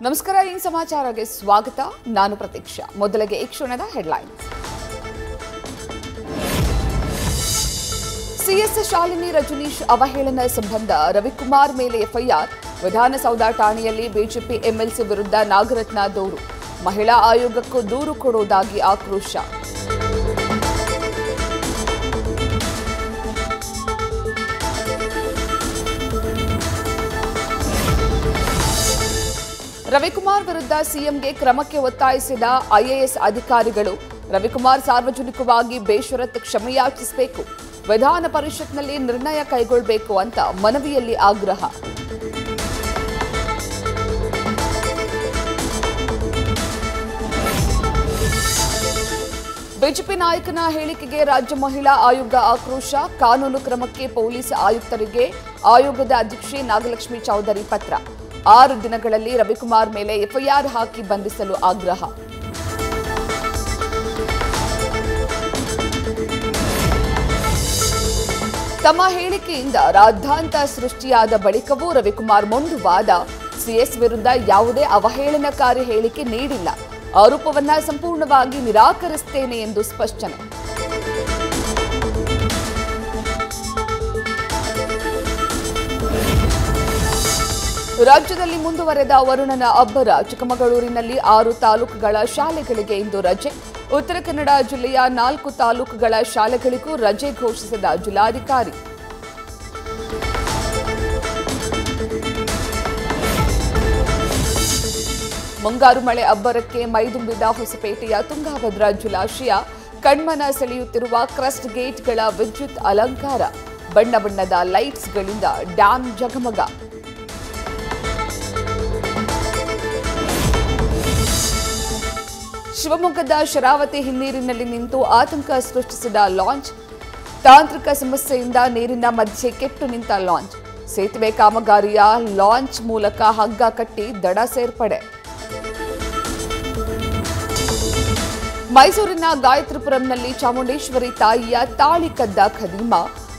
ನಮಸ್ಕಾರ, ಈ ಸಮಾಚಾರಕ್ಕೆ ಸ್ವಾಗತ. ನಾನು ಪ್ರತೀಕ್ಷಾ. ಮೊದಲಿಗೆ ಈ ಕ್ಷಣದ ಹೆಡ್ಲೈನ್ಸ್. ಸಿಎಸ್ ಶಾಲಿನಿ ರಜನೀಶ್ ಅವಹೇಳನ ಸಂಬಂಧ ರವಿಕುಮಾರ್ ಮೇಲೆ ಎಫ್ಐಆರ್. ವಿಧಾನಸೌಧ ಠಾಣೆಯಲ್ಲಿ ಬಿಜೆಪಿ ಎಂಎಲ್ಸಿ ವಿರುದ್ಧ ನಾಗರತ್ನ ದೂರು. ಮಹಿಳಾ ಆಯೋಗಕ್ಕೂ ದೂರು ಕೊಡುವುದಾಗಿ ಆಕ್ರೋಶ. ರವಿಕುಮಾರ್ ವಿರುದ್ಧ ಸಿಎಂಗೆ ಕ್ರಮಕ್ಕೆ ಒತ್ತಾಯಿಸಿದ ಐಎಎಸ್ ಅಧಿಕಾರಿಗಳು. ರವಿಕುಮಾರ್ ಸಾರ್ವಜನಿಕವಾಗಿ ಬೇಷರತ್ ಕ್ಷಮೆಯಾಚಿಸಬೇಕು, ವಿಧಾನ ಪರಿಷತ್ನಲ್ಲಿ ನಿರ್ಣಯ ಕೈಗೊಳ್ಳಬೇಕು ಅಂತ ಮನವಿಯಲ್ಲಿ ಆಗ್ರಹ. ಬಿಜೆಪಿ ನಾಯಕನ ಹೇಳಿಕೆಗೆ ರಾಜ್ಯ ಮಹಿಳಾ ಆಯೋಗ ಆಕ್ರೋಶ. ಕಾನೂನು ಕ್ರಮಕ್ಕೆ ಪೊಲೀಸ್ ಆಯುಕ್ತರಿಗೆ ಆಯೋಗದ ಅಧ್ಯಕ್ಷೆ ನಾಗಲಕ್ಷ್ಮಿ ಚೌಧರಿ ಪತ್ರ. 6 ದಿನಗಳಲ್ಲಿ ರವಿಕುಮಾರ್ ಮೇಲೆ ಎಫ್ಐಆರ್ ಹಾಕಿ ಬಂಧಿಸಲು ಆಗ್ರಹ. ತಮ್ಮ ಹೇಳಿಕೆಯಿಂದ ರಾದ್ಧಾಂತ ಸೃಷ್ಟಿಯಾದ ಬಳಿಕವೂ ರವಿಕುಮಾರ್ ಮೊಂಡು ವಾದ. ಸಿಎಸ್ ವಿರುದ್ಧ ಯಾವುದೇ ಅವಹೇಳನಕಾರಿ ಹೇಳಿಕೆ ನೀಡಿಲ್ಲ, ಆರೋಪವನ್ನ ಸಂಪೂರ್ಣವಾಗಿ ನಿರಾಕರಿಸುತ್ತೇನೆ ಎಂದು ಸ್ಪಷ್ಟನೆ. ರಾಜ್ಯದಲ್ಲಿ ಮುಂದುವರೆದ ವರುಣನ ಅಬ್ಬರ. ಚಿಕ್ಕಮಗಳೂರಿನಲ್ಲಿ 6 ತಾಲೂಕುಗಳ ಶಾಲೆಗಳಿಗೆ ಇಂದು ರಜೆ. ಉತ್ತರ ಕನ್ನಡ ಜಿಲ್ಲೆಯ 4 ತಾಲೂಕುಗಳ ಶಾಲೆಗಳಿಗೂ ರಜೆ ಘೋಷಿಸಿದ ಜಿಲ್ಲಾಧಿಕಾರಿ. ಮುಂಗಾರು ಮಳೆ ಅಬ್ಬರಕ್ಕೆ ಮೈದುಂಬಿದ ಹೊಸಪೇಟೆಯ ತುಂಗಭದ್ರಾ ಜಲಾಶಯ. ಕಣ್ಮನ ಸೆಳೆಯುತ್ತಿರುವ ಕ್ರಸ್ಟ್ ಗೇಟ್ಗಳ ವಿದ್ಯುತ್ ಅಲಂಕಾರ. ಬಣ್ಣ ಬಣ್ಣದ ಲೈಟ್ಸ್ಗಳಿಂದ ಡ್ಯಾಂ ಜಗಮಗ. ಶಿವಮೊಗ್ಗದ ಶರಾವತಿ ಹಿನ್ನೀರಿನಲ್ಲಿ ನಿಂತು ಆತಂಕ ಸೃಷ್ಟಿಸಿದ ಲಾಂಚ್. ತಾಂತ್ರಿಕ ಸಮಸ್ಯೆಯಿಂದ ನೀರಿನ ಮಧ್ಯೆ ಕೆಟ್ಟು ನಿಂತ ಲಾಂಚ್. ಸೇತುವೆ ಕಾಮಗಾರಿಯ ಲಾಂಚ್ ಮೂಲಕ ಹಗ್ಗ ಕಟ್ಟಿ ದಡ ಸೇರ್ಪಡೆ. ಮೈಸೂರಿನ ಗಾಯತ್ರಿಪುರಂನಲ್ಲಿ ಚಾಮುಂಡೇಶ್ವರಿ ತಾಯಿಯ ತಾಳಿ ಕದ್ದ ಖದೀಮ.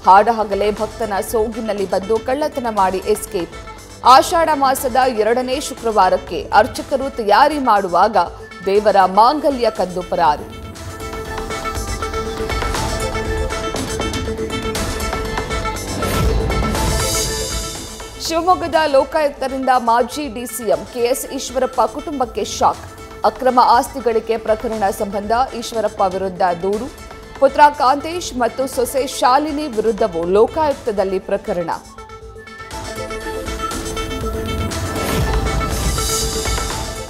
ಹಾಡಹಗಲೇ ಭಕ್ತನ ಸೋಗಿನಲ್ಲಿ ಬಂದು ಕಳ್ಳತನ ಮಾಡಿ ಎಸ್ಕೇಪ್. ಆಷಾಢ ಮಾಸದ 2ನೇ ಶುಕ್ರವಾರಕ್ಕೆ ಅರ್ಚಕರು ತಯಾರಿ ಮಾಡುವಾಗ ದೇವರ ಮಾಂಗಲ್ಯ ಕದ್ದು ಪರಾರಿ. ಶಿವಮೊಗ್ಗದ ಲೋಕಾಯುಕ್ತರಿಂದ ಮಾಜಿ ಡಿಸಿಎಂ ಕೆಎಸ್ ಈಶ್ವರಪ್ಪ ಕುಟುಂಬಕ್ಕೆ ಶಾಕ್. ಅಕ್ರಮ ಆಸ್ತಿ ಗಳಿಕೆ ಪ್ರಕರಣ ಸಂಬಂಧ ಈಶ್ವರಪ್ಪ ವಿರುದ್ಧ ದೂರು. ಪುತ್ರ ಕಾಂತೇಶ್ ಮತ್ತು ಸೊಸೆ ಶಾಲಿನಿ ವಿರುದ್ಧವೂ ಲೋಕಾಯುಕ್ತದಲ್ಲಿ ಪ್ರಕರಣ.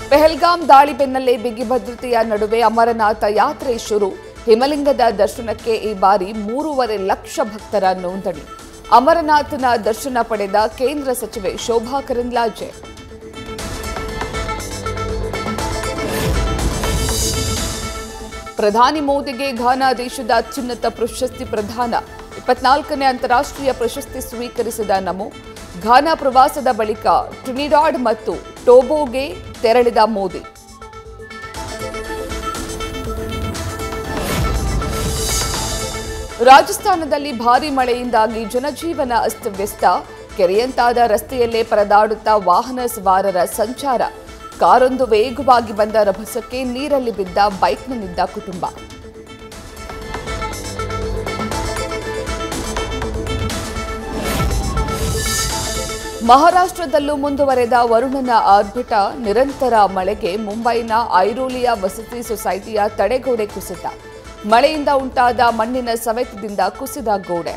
ಪೆಹಲ್ಗಾಮ್ ದಾಳಿ ಬೆನ್ನಲ್ಲೇ ಬಿಗಿ ಭದ್ರತೆಯ ನಡುವೆ ಅಮರನಾಥ ಯಾತ್ರೆ ಶುರು. ಹಿಮಲಿಂಗದ ದರ್ಶನಕ್ಕೆ ಈ ಬಾರಿ 3.5 ಲಕ್ಷ ಭಕ್ತರ ನೋಂದಣಿ. ಅಮರನಾಥನ ದರ್ಶನ ಪಡೆದ ಕೇಂದ್ರ ಸಚಿವೆ ಶೋಭಾ ಕರಂದ್ಲಾಜೆ. ಪ್ರಧಾನಿ ಮೋದಿಗೆ ಘಾನಾ ದೇಶದ ಅತ್ಯುನ್ನತ ಪ್ರಶಸ್ತಿ ಪ್ರದಾನ. 24ನೇ ಅಂತಾರಾಷ್ಟ್ರೀಯ ಪ್ರಶಸ್ತಿ ಸ್ವೀಕರಿಸಿದ ನಮೋ. ಘಾನಾ ಪ್ರವಾಸದ ಬಳಿಕ ಟ್ರಿನಿಡಾಡ್ ಮತ್ತು ಟೋಬೋಗೆ ತೆರಳಿದ ಮೋದಿ. ರಾಜಸ್ಥಾನದಲ್ಲಿ ಭಾರೀ ಮಳೆಯಿಂದಾಗಿ ಜನಜೀವನ ಅಸ್ತವ್ಯಸ್ತ. ಕೆರೆಯಂತಾದ ರಸ್ತೆಯಲ್ಲೇ ಪರದಾಡುತ್ತಾ ವಾಹನ ಸವಾರರ ಸಂಚಾರ. ಕಾರೊಂದು ವೇಗವಾಗಿ ಬಂದ ರಭಸಕ್ಕೆ ನೀರಲ್ಲಿ ಬಿದ್ದ ಬೈಕ್ನಲ್ಲಿದ್ದ ಕುಟುಂಬ. ಮಹಾರಾಷ್ಟ್ರದಲ್ಲೂ ಮುಂದುವರೆದ ವರುಣನ ಆರ್ಭಟ. ನಿರಂತರ ಮಳೆಗೆ ಮುಂಬೈನ ಐರೋಲಿಯಾ ವಸತಿ ಸೊಸೈಟಿಯ ತಡೆಗೋಡೆ ಕುಸಿತ. ಮಳೆಯಿಂದ ಉಂಟಾದ ಮಣ್ಣಿನ ಸವೆತದಿಂದ ಕುಸಿದ ಗೋಡೆ.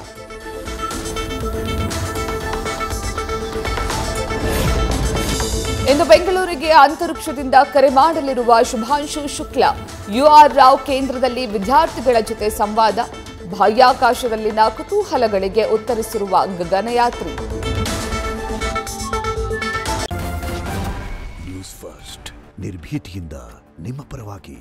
ಇಂದು ಬೆಂಗಳೂರಿಗೆ ಅಂತರಿಕ್ಷದಿಂದ ಕರೆ ಮಾಡಲಿರುವ ಶುಭಾಂಶು ಶುಕ್ಲಾ. ಯುಆರ್ ರಾವ್ ಕೇಂದ್ರದಲ್ಲಿ ವಿದ್ಯಾರ್ಥಿಗಳ ಜೊತೆ ಸಂವಾದ. ಬಾಹ್ಯಾಕಾಶದಲ್ಲಿನ ಕುತೂಹಲಗಳಿಗೆ ಉತ್ತರಿಸಿರುವ ಗಗನಯಾತ್ರಿ. ನ್ಯೂಸ್ ಫಸ್ಟ್ ನಿರ್ಭೀತಿಯಿಂದ ನಿಮ್ಮ ಪರವಾಗಿ.